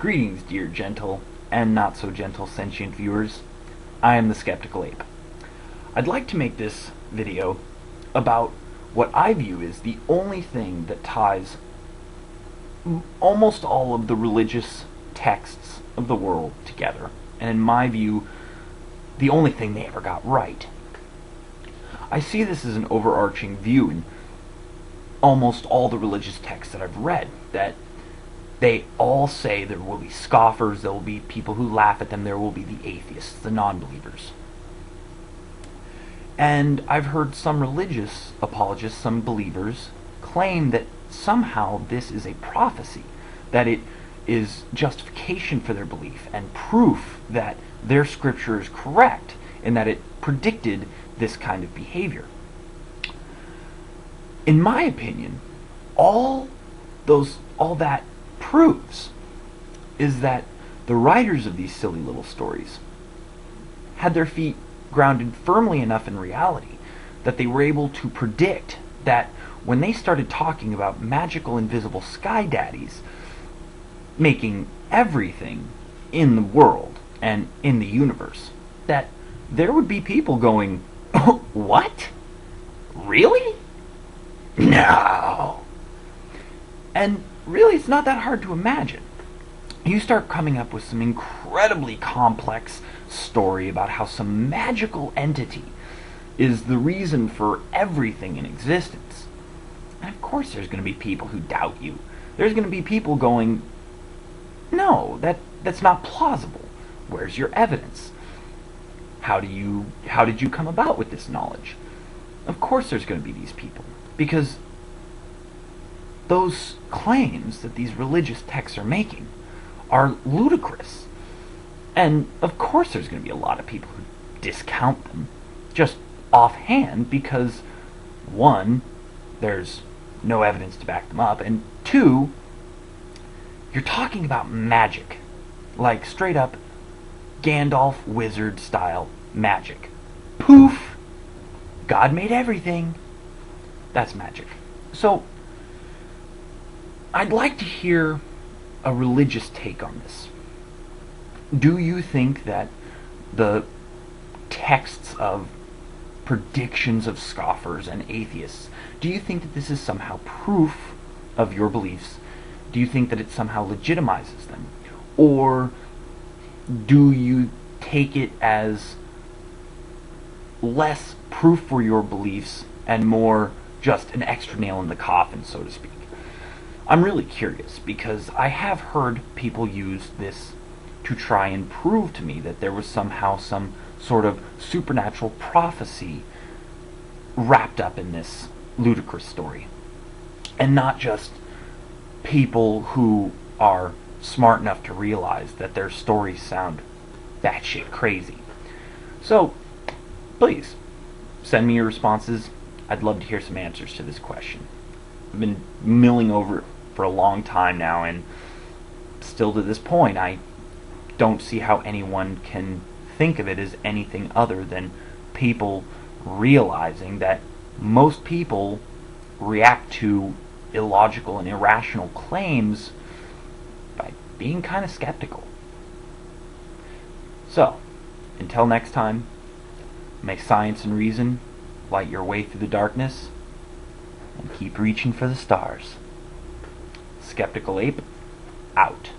Greetings, dear gentle and not so gentle sentient viewers. I am the Skeptical Ape. I'd like to make this video about what I view as the only thing that ties almost all of the religious texts of the world together, and in my view, the only thing they ever got right. I see this as an overarching view in almost all the religious texts that I've read, that they all say there will be scoffers, there will be people who laugh at them, there will be the atheists, the nonbelievers. And I've heard some religious apologists, some believers, claim that somehow this is a prophecy, that it is justification for their belief and proof that their scripture is correct and that it predicted this kind of behavior. In my opinion, all that proves is that the writers of these silly little stories had their feet grounded firmly enough in reality that they were able to predict that when they started talking about magical invisible sky daddies making everything in the world and in the universe, that there would be people going, "What? Really? No." And really, it's not that hard to imagine. You start coming up with some incredibly complex story about how some magical entity is the reason for everything in existence. And of course there's going to be people who doubt you. There's going to be people going, "No, that's not plausible. Where's your evidence? How did you come about with this knowledge?" Of course there's going to be these people, because those claims that these religious texts are making are ludicrous. And of course there's going to be a lot of people who discount them just offhand because, one, there's no evidence to back them up, and two, you're talking about magic, like straight up Gandalf wizard style magic. Poof! God made everything. That's magic. So I'd like to hear a religious take on this. Do you think that the texts of predictions of scoffers and atheists, do you think that this is somehow proof of your beliefs? Do you think that it somehow legitimizes them? Or do you take it as less proof for your beliefs and more just an extra nail in the coffin, so to speak? I'm really curious, because I have heard people use this to try and prove to me that there was somehow some sort of supernatural prophecy wrapped up in this ludicrous story, and not just people who are smart enough to realize that their stories sound batshit crazy. So please send me your responses. I'd love to hear some answers to this question. I've been milling over it for a long time now, and still to this point I don't see how anyone can think of it as anything other than people realizing that most people react to illogical and irrational claims by being kind of skeptical. So, until next time, may science and reason light your way through the darkness, and keep reaching for the stars. Skeptical Ape, out.